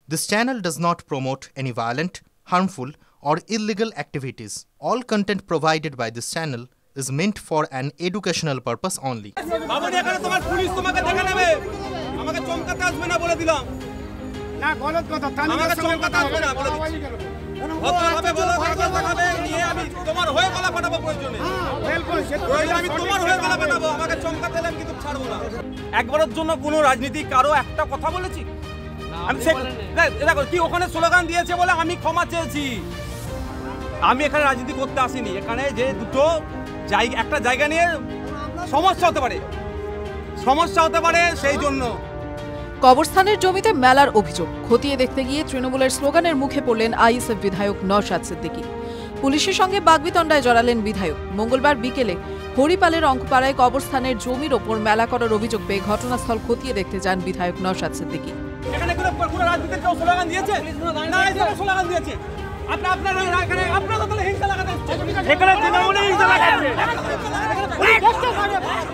This channel does not promote any violent, harmful, or illegal activities. All content provided by this channel is meant for an educational purpose only. একবারের জন্য কোনো রাজনীতিক কারো একটা কথা বলেছি আমি দেখো কি ওখানে স্লোগান দিয়েছে বলে আমি ক্ষমা চেয়েছি। আমি এখানে রাজনীতি করতে আসিনি, এখানে যে দুটো একটা জায়গা নিয়ে সমস্যা হতে পারে সেই জন্য। কবরস্থানের জমিতে মেলার অভিযোগ খতিয়ে দেখতে গিয়ে তৃণমূলের স্লোগানের মুখে পড়লেন আইএসএফ বিধায়ক নওশাদ সিদ্দিকী। পুলিশের সঙ্গে বাগবিতণ্ডায় জড়ালেন বিধায়ক। মঙ্গলবার বিকেলে হরিপালের অঙ্কপাড়ায় কবরস্থানের জমির ওপর মেলা করার অভিযোগ পেয়ে ঘটনাস্থল খতিয়ে দেখতে যান বিধায়ক নওশাদ সিদ্দিকী। এখানে কোনো রাজনীতির কেউ স্লোগান দিয়েছে? না, এখানে স্লোগান দিয়েছে। আপনারা তো তাহলে হিংসা লাগাতে এসেছেন। এখানে তৃণমূলে হিংসা লাগাচ্ছে।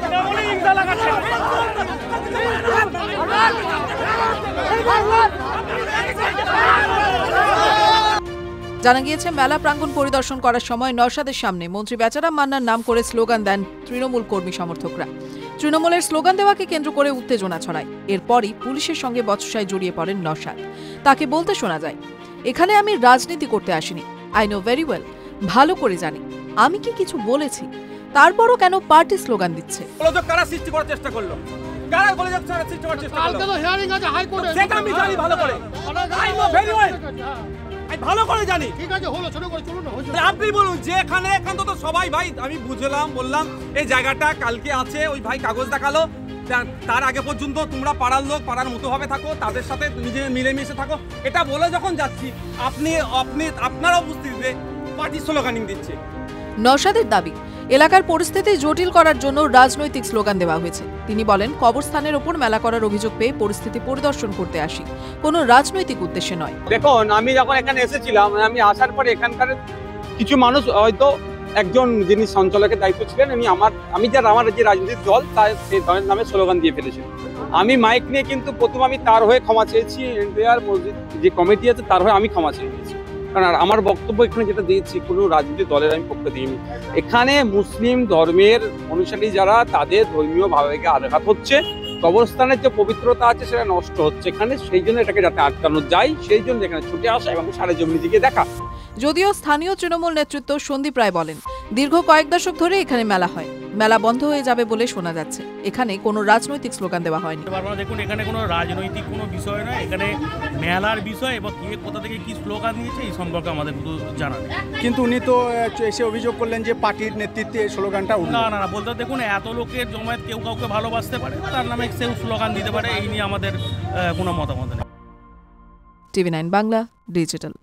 তৃণমূলে হিংসা লাগাচ্ছে। জানা গিয়েছে মেলা প্রাঙ্গণ পরিদর্শন করার সময় নওশাদের সামনে মন্ত্রী বেচারাম মান্নার নাম করে স্লোগান দেন তৃণমূল কর্মী সমর্থকরা। তৃণমূলের স্লোগান দেওয়াকে কেন্দ্র করে উত্তেজনা ছড়ায়। এরপরই পুলিশের সঙ্গে বচসায় জড়িয়ে পড়েন নওশাদ। তাকে বলতে শোনা যায়, এখানে আমি রাজনীতি করতে আসিনি, আই নো ভেরি ওয়েল, ভালো করে জানি আমি কি কিছু বলেছি, তারপরও কেন পার্টি স্লোগান দিচ্ছে। কারা সৃষ্টি করার চেষ্টা করলো? কারা গোলযোগ সৃষ্টি করার চেষ্টা করলো? কালকে তো হিয়ারিং আছে হাইকোর্টে, সেটা আমি জানি ভালো করে, আই নো ভেরি ওয়েল, আমি ভালো করে জানি। ঠিক আছে, হলো ছোট করে চলুন না, আপনি বলুন যে এখানে তো সবাই ভাই আমি বুঝলাম, বললাম এই জায়গাটা কালকে আছে, ওই ভাই কাগজ দেখালো, তার আগে পর্যন্ত তোমরা পাড়ার লোক পাড়ার মতো ভাবে থাকো, তাদের সাথে নিজে মিলেমিশে থাকো, এটা বলে যখন যাচ্ছি আপনারা উপস্থিতিতে পার্টি স্লোগানিং দিচ্ছে। নওশাদের দাবি, এলাকার পরিস্থিতি জটিল করার জন্য রাজনৈতিক স্লোগান দেওয়া হয়েছে। তিনি বলেন, কবরস্থানের ওপর মেলা করার অভিযোগ পেয়ে পরিস্থিতি পরিদর্শন করতে আসি, কোনো রাজনৈতিক উদ্দেশ্যে নয়। দেখুন, আমি যখন এখানে এসেছিলাম, আমি আসার পরে এখানকার কিছু মানুষ হয়তো একজন যিনি সঞ্চালকের দায়িত্ব ছিলেন, আমার যে রাজনৈতিক দল তার সেই দলের নামে স্লোগান দিয়ে ফেলেছিল। আমি মাইক নিয়ে কিন্তু প্রথম আমি তার হয়ে ক্ষমা চেয়েছি, এনটিআর মসজিদ যে কমিটি আছে তার হয়ে আমি ক্ষমা চেয়েছি, কারণ আমার বক্তব্য এখানে যেটা দিয়েছি কোনো রাজনৈতিক দলের আমি পক্ষ দিইনি। এখানে মুসলিম ধর্মের অনুসারী যারা, তাদের ধর্মীয় ভাবাবেগে আঘাত হচ্ছে, কবরস্থানের যে পবিত্রতা আছে সেটা নষ্ট হচ্ছে এখানে, সেই জন্য এটাকে যাতে আটকানো যায় সেই জন্য এখানে ছুটে আসা এবং সারা জমি দিকে দেখা। যদিও স্থানীয় তৃণমূল নেতৃত্ব সন্দীপ রায় বলেন, দীর্ঘ কয়েক দশক ধরে এখানে মেলা হয়, মেলা বন্ধ হয়ে যাবে বলে শোনা যাচ্ছে। এখানে কোনো রাজনৈতিক স্লোগান দেওয়া হয়নি। দেখুন, এখানে কোনো রাজনৈতিক কোনো বিষয় নয়, এখানে মেলার বিষয় এবং কে কোথা থেকে কি স্লোগান দিয়েছে এই সম্পর্কে আমাদের শুধু জানা নেই। কিন্তু উনি তো এসে অভিযোগ করলেন যে পার্টির নেতৃত্বে স্লোগানটা না বলতে, দেখুন এত লোকের জমায়েত, কেউ কাউকে ভালোবাসতে পারে, তার নামে সেও স্লোগান দিতে পারে, এই নিয়ে আমাদের কোনো মতামত নেই। TV9 Bangla digital.